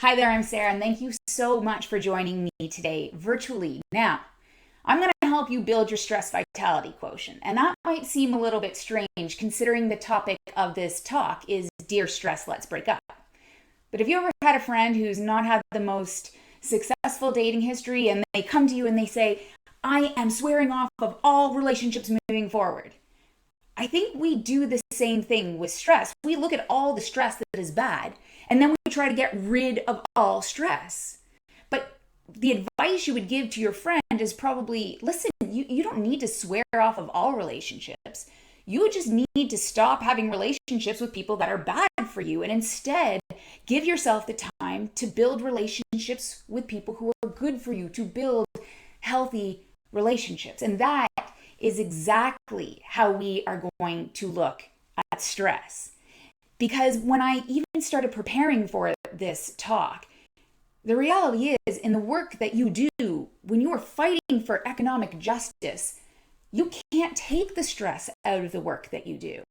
Hi there, I'm Sarah, and thank you so much for joining me today virtually. Now, I'm going to help you build your stress vitality quotient, and that might seem a little bit strange considering the topic of this talk is Dear Stress, Let's Break Up. But have you ever had a friend who's not had the most successful dating history and they come to you and they say, I am swearing off of all relationships moving forward? I think we do the same thing with stress. We look at all the stress that is bad, and then we try to get rid of all stress. But the advice you would give to your friend is probably, listen, you don't need to swear off of all relationships. You just need to stop having relationships with people that are bad for you and instead give yourself the time to build relationships with people who are good for you, to build healthy relationships. And that is exactly how we are going to look at stress. Because when I even started preparing for this talk, the reality is in the work that you do, when you are fighting for economic justice, you can't take the stress out of the work that you do.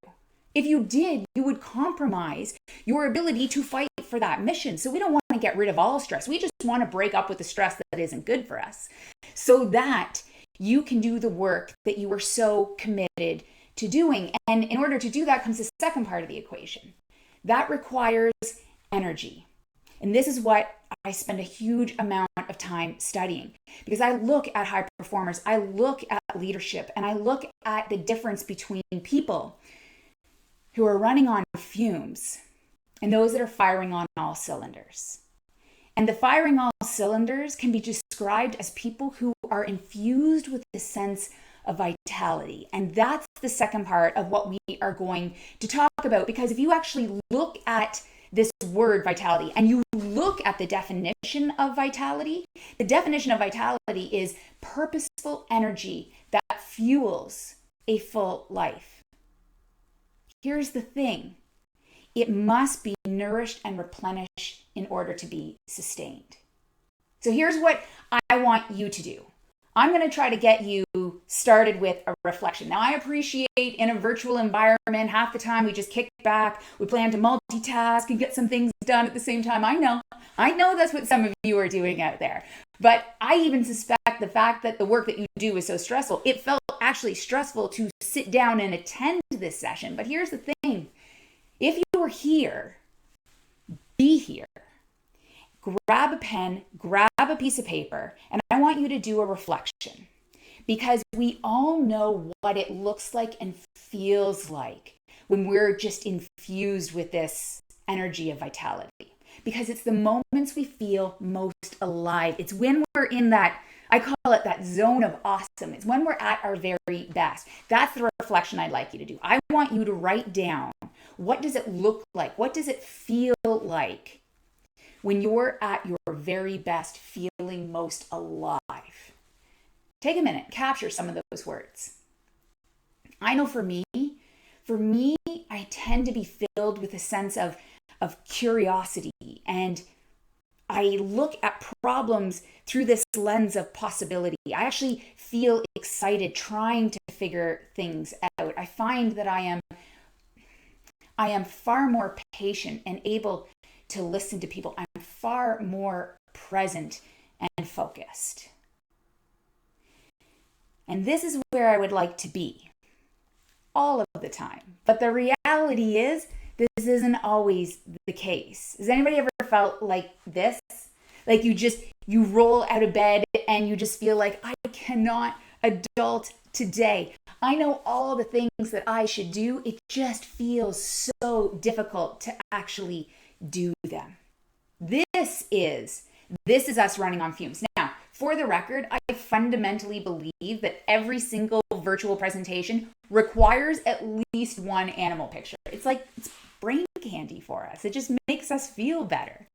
If you did, you would compromise your ability to fight for that mission. So we don't want to get rid of all stress. We just want to break up with the stress that isn't good for us so that you can do the work that you are so committed to doing. And in order to do that comes the second part of the equation. That requires energy. And this is what I spend a huge amount of time studying because I look at high performers, I look at leadership, and I look at the difference between people who are running on fumes and those that are firing on all cylinders. And the firing all cylinders can be described as people who are infused with a sense of vitality. And that's the second part of what we are going to talk about. Because if you actually look at this word vitality and you look at the definition of vitality, the definition of vitality is purposeful energy that fuels a full life. Here's the thing. It must be nourished and replenished in order to be sustained. So here's what I want you to do. I'm going to try to get you started with a reflection. Now, I appreciate in a virtual environment, half the time we just kick back, we plan to multitask and get some things done at the same time. I know that's what some of you are doing out there. But I even suspect the fact that the work that you do is so stressful, it felt actually stressful to sit down and attend this session. But here's the thing. If you are here, be here. Grab a pen, grab a piece of paper, and I want you to do a reflection because we all know what it looks like and feels like when we're just infused with this energy of vitality because it's the moments we feel most alive. It's when we're in that, I call it that zone of awesome. It's when we're at our very best. That's the reflection I'd like you to do. I want you to write down, what does it look like? What does it feel like when you're at your very best, feeling most alive? Take a minute, capture some of those words. I know for me, I tend to be filled with a sense of curiosity, and I look at problems through this lens of possibility. I actually feel excited trying to figure things out. I find that I am far more patient and able to listen to people. I'm far more present and focused. And this is where I would like to be all of the time. But the reality is, this isn't always the case. Has anybody ever felt like this? Like you roll out of bed and you just feel like, I cannot adult today. I know all the things that I should do. It just feels so difficult to actually do them. This is us running on fumes. Now, for the record, I fundamentally believe that every single virtual presentation requires at least one animal picture. It's brain candy for us. It just makes us feel better.